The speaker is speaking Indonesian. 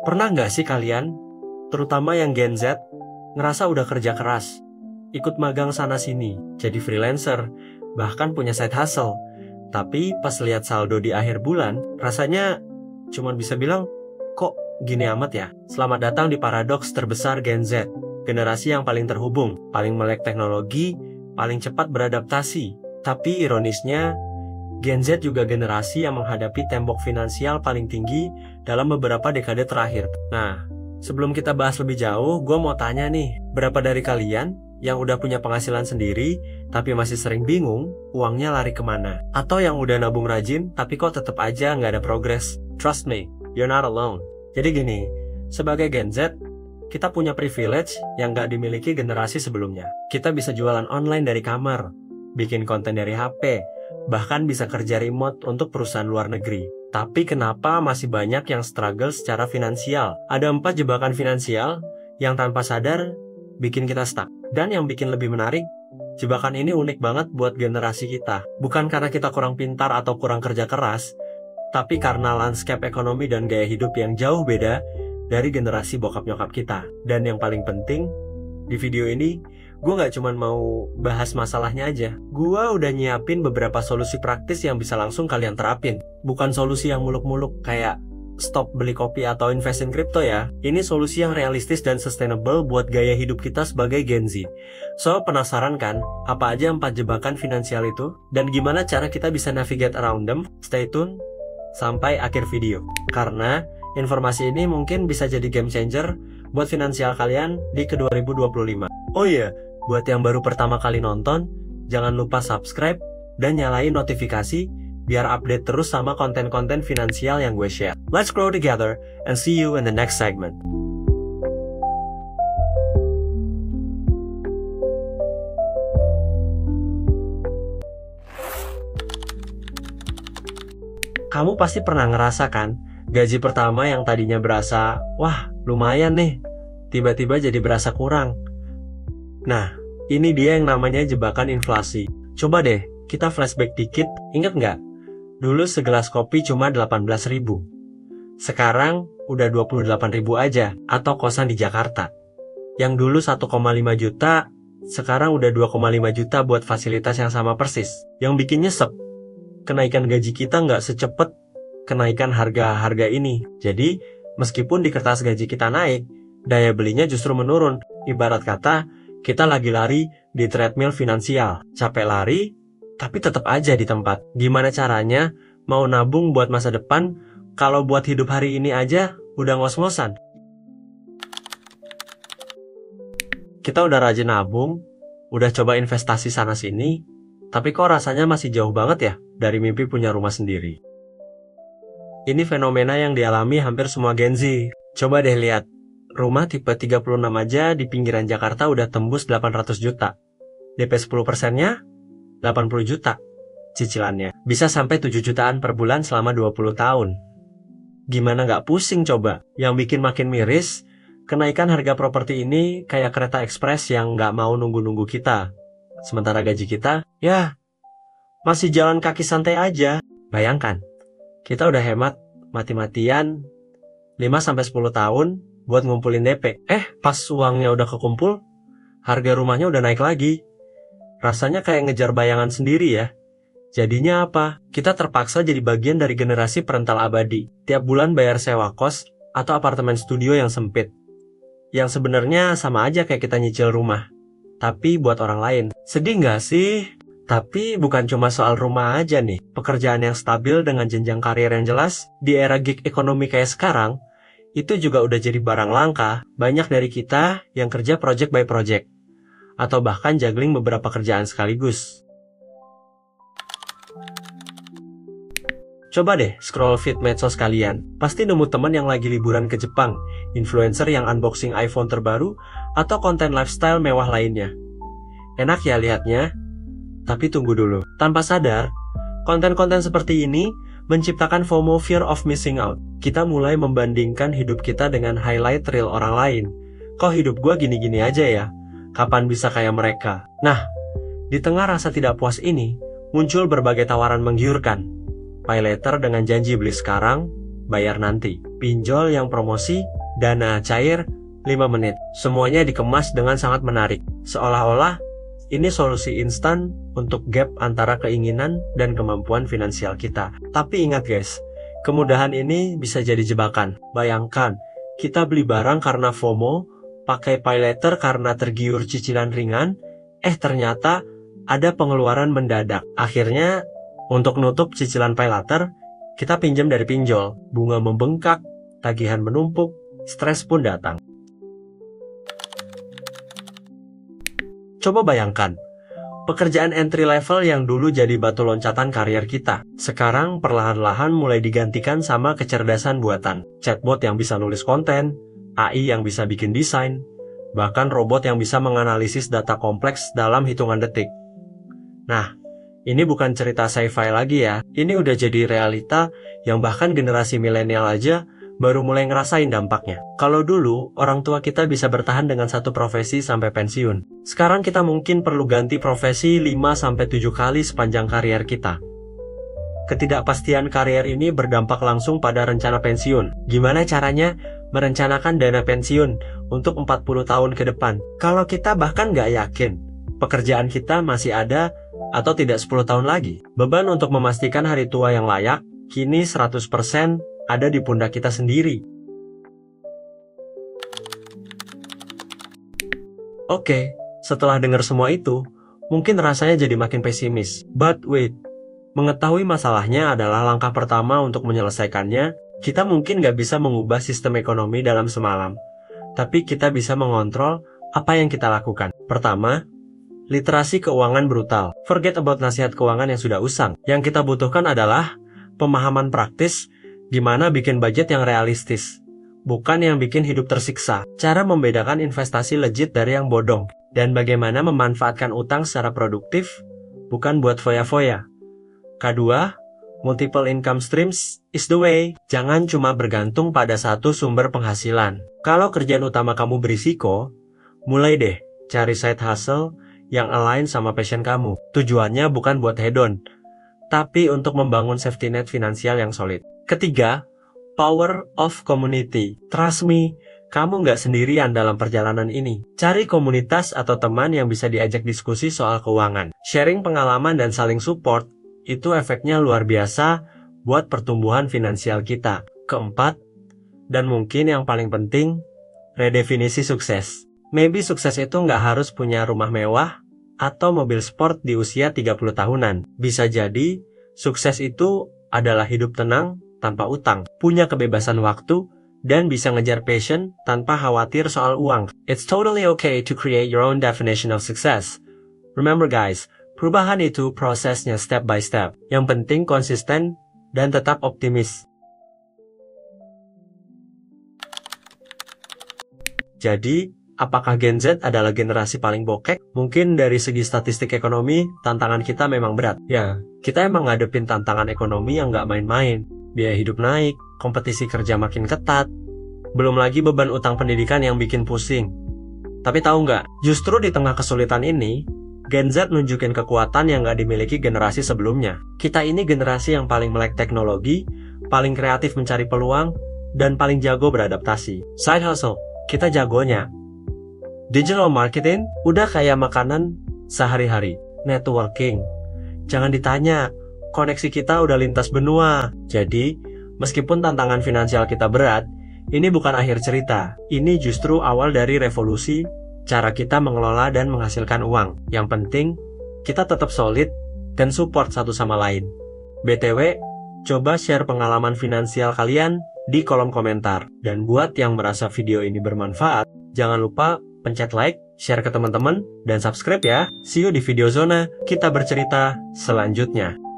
Pernah nggak sih kalian, terutama yang Gen Z, ngerasa udah kerja keras, ikut magang sana-sini, jadi freelancer, bahkan punya side hustle. Tapi pas lihat saldo di akhir bulan, rasanya cuman bisa bilang, kok gini amat ya? Selamat datang di paradoks terbesar Gen Z, generasi yang paling terhubung, paling melek teknologi, paling cepat beradaptasi. Tapi ironisnya, Gen Z juga generasi yang menghadapi tembok finansial paling tinggi dalam beberapa dekade terakhir. Nah, sebelum kita bahas lebih jauh, gue mau tanya nih, berapa dari kalian yang udah punya penghasilan sendiri, tapi masih sering bingung, uangnya lari kemana? Atau yang udah nabung rajin, tapi kok tetap aja nggak ada progres? Trust me, you're not alone. Jadi gini, sebagai Gen Z, kita punya privilege yang nggak dimiliki generasi sebelumnya. Kita bisa jualan online dari kamar, bikin konten dari HP, bahkan bisa kerja remote untuk perusahaan luar negeri. Tapi kenapa masih banyak yang struggle secara finansial? Ada 4 jebakan finansial yang tanpa sadar bikin kita stuck. Dan yang bikin lebih menarik, jebakan ini unik banget buat generasi kita. Bukan karena kita kurang pintar atau kurang kerja keras, tapi karena landscape ekonomi dan gaya hidup yang jauh beda dari generasi bokap nyokap kita. Dan yang paling penting, di video ini, gue gak cuma mau bahas masalahnya aja. Gue udah nyiapin beberapa solusi praktis yang bisa langsung kalian terapin. Bukan solusi yang muluk-muluk kayak stop beli kopi atau invest in crypto ya. Ini solusi yang realistis dan sustainable buat gaya hidup kita sebagai Gen Z. So, penasaran kan? Apa aja 4 jebakan finansial itu? Dan gimana cara kita bisa navigate around them? Stay tune sampai akhir video. Karena informasi ini mungkin bisa jadi game changer buat finansial kalian di ke 2025. Oh iya, buat yang baru pertama kali nonton, jangan lupa subscribe dan nyalain notifikasi biar update terus sama konten-konten finansial yang gue share. Let's grow together and see you in the next segment. Kamu pasti pernah ngerasa kan, gaji pertama yang tadinya berasa, wah lumayan nih, tiba-tiba jadi berasa kurang. Nah, ini dia yang namanya jebakan inflasi. Coba deh, kita flashback dikit, inget nggak? Dulu segelas kopi cuma 18.000. Sekarang udah 28.000 aja, atau kosan di Jakarta. Yang dulu 1,5 juta, sekarang udah 2,5 juta buat fasilitas yang sama persis. Yang bikin nyesek, kenaikan gaji kita nggak secepat kenaikan harga-harga ini. Jadi, meskipun di kertas gaji kita naik, daya belinya justru menurun. Ibarat kata, kita lagi lari di treadmill finansial. Capek lari, tapi tetap aja di tempat. Gimana caranya mau nabung buat masa depan kalau buat hidup hari ini aja udah ngos-ngosan? Kita udah rajin nabung, udah coba investasi sana-sini, tapi kok rasanya masih jauh banget ya dari mimpi punya rumah sendiri. Ini fenomena yang dialami hampir semua Gen Z. Coba deh lihat, rumah tipe 36 aja di pinggiran Jakarta udah tembus 800 juta. DP 10%-nya 80 juta. Cicilannya bisa sampai 7 jutaan per bulan selama 20 tahun. Gimana nggak pusing coba? Yang bikin makin miris, kenaikan harga properti ini kayak kereta ekspres yang nggak mau nunggu-nunggu kita. Sementara gaji kita, ya masih jalan kaki santai aja. Bayangkan, kita udah hemat mati-matian 5-10 tahun buat ngumpulin DP. Pas uangnya udah kekumpul, harga rumahnya udah naik lagi. Rasanya kayak ngejar bayangan sendiri ya. Jadinya apa? Kita terpaksa jadi bagian dari generasi perental abadi. Tiap bulan bayar sewa kos atau apartemen studio yang sempit. Yang sebenarnya sama aja kayak kita nyicil rumah. Tapi buat orang lain. Sedih nggak sih? Tapi bukan cuma soal rumah aja nih. Pekerjaan yang stabil dengan jenjang karir yang jelas, di era gig ekonomi kayak sekarang, itu juga udah jadi barang langka. Banyak dari kita yang kerja project by project. Atau bahkan juggling beberapa kerjaan sekaligus. Coba deh scroll feed medsos kalian. Pasti nemu teman yang lagi liburan ke Jepang, influencer yang unboxing iPhone terbaru, atau konten lifestyle mewah lainnya. Enak ya lihatnya? Tapi tunggu dulu. Tanpa sadar, konten-konten seperti ini menciptakan FOMO, fear of missing out. Kita mulai membandingkan hidup kita dengan highlight reel orang lain. Kok hidup gua gini-gini aja ya? Kapan bisa kayak mereka? Nah, di tengah rasa tidak puas ini, muncul berbagai tawaran menggiurkan. Pay later dengan janji beli sekarang, bayar nanti. pinjol yang promosi, dana cair 5 menit. Semuanya dikemas dengan sangat menarik. Seolah-olah ini solusi instan untuk gap antara keinginan dan kemampuan finansial kita. Tapi ingat guys, kemudahan ini bisa jadi jebakan. Bayangkan, kita beli barang karena FOMO, pakai paylater karena tergiur cicilan ringan, ternyata ada pengeluaran mendadak. Akhirnya, untuk nutup cicilan paylater, kita pinjam dari pinjol. Bunga membengkak, tagihan menumpuk, stres pun datang. Coba bayangkan, pekerjaan entry level yang dulu jadi batu loncatan karier kita, sekarang perlahan-lahan mulai digantikan sama kecerdasan buatan. Chatbot yang bisa nulis konten, AI yang bisa bikin desain, bahkan robot yang bisa menganalisis data kompleks dalam hitungan detik. Nah, ini bukan cerita sci-fi lagi ya, ini udah jadi realita yang bahkan generasi milenial aja baru mulai ngerasain dampaknya. Kalau dulu, orang tua kita bisa bertahan dengan satu profesi sampai pensiun. Sekarang kita mungkin perlu ganti profesi 5-7 kali sepanjang karier kita. Ketidakpastian karier ini berdampak langsung pada rencana pensiun. Gimana caranya merencanakan dana pensiun untuk 40 tahun ke depan? Kalau kita bahkan nggak yakin pekerjaan kita masih ada atau tidak 10 tahun lagi. Beban untuk memastikan hari tua yang layak kini 100% ada di pundak kita sendiri. Oke, setelah dengar semua itu, mungkin rasanya jadi makin pesimis. But wait, mengetahui masalahnya adalah langkah pertama untuk menyelesaikannya. Kita mungkin nggak bisa mengubah sistem ekonomi dalam semalam, tapi kita bisa mengontrol apa yang kita lakukan. Pertama, literasi keuangan brutal. Forget about nasihat keuangan yang sudah usang. Yang kita butuhkan adalah pemahaman praktis gimana bikin budget yang realistis, bukan yang bikin hidup tersiksa. Cara membedakan investasi legit dari yang bodong, dan bagaimana memanfaatkan utang secara produktif, bukan buat foya-foya. Kedua, multiple income streams is the way. Jangan cuma bergantung pada satu sumber penghasilan. Kalau kerjaan utama kamu berisiko, mulai deh cari side hustle yang align sama passion kamu. Tujuannya bukan buat hedon, tapi untuk membangun safety net finansial yang solid. Ketiga, power of community. Trust me, kamu nggak sendirian dalam perjalanan ini. Cari komunitas atau teman yang bisa diajak diskusi soal keuangan. Sharing pengalaman dan saling support, itu efeknya luar biasa buat pertumbuhan finansial kita. Keempat, dan mungkin yang paling penting, redefinisi sukses. Maybe sukses itu nggak harus punya rumah mewah atau mobil sport di usia 30 tahunan. Bisa jadi, sukses itu adalah hidup tenang, tanpa utang, punya kebebasan waktu, dan bisa ngejar passion tanpa khawatir soal uang. It's totally okay to create your own definition of success. Remember guys, perubahan itu prosesnya step by step. Yang penting konsisten dan tetap optimis. Jadi, apakah Gen Z adalah generasi paling bokek? Mungkin dari segi statistik ekonomi, tantangan kita memang berat. Ya, kita emang ngadepin tantangan ekonomi yang nggak main-main. Biaya hidup naik, kompetisi kerja makin ketat, belum lagi beban utang pendidikan yang bikin pusing. Tapi tahu nggak, justru di tengah kesulitan ini, Gen Z nunjukin kekuatan yang nggak dimiliki generasi sebelumnya. Kita ini generasi yang paling melek teknologi, paling kreatif mencari peluang, dan paling jago beradaptasi. Side hustle, kita jagonya. Digital marketing, udah kayak makanan sehari-hari. Networking, jangan ditanya, koneksi kita udah lintas benua. Jadi, meskipun tantangan finansial kita berat, ini bukan akhir cerita. Ini justru awal dari revolusi cara kita mengelola dan menghasilkan uang. Yang penting, kita tetap solid dan support satu sama lain. BTW, coba share pengalaman finansial kalian di kolom komentar. Dan buat yang merasa video ini bermanfaat, jangan lupa pencet like, share ke teman-teman, dan subscribe ya. See you di video zona, kita bercerita selanjutnya.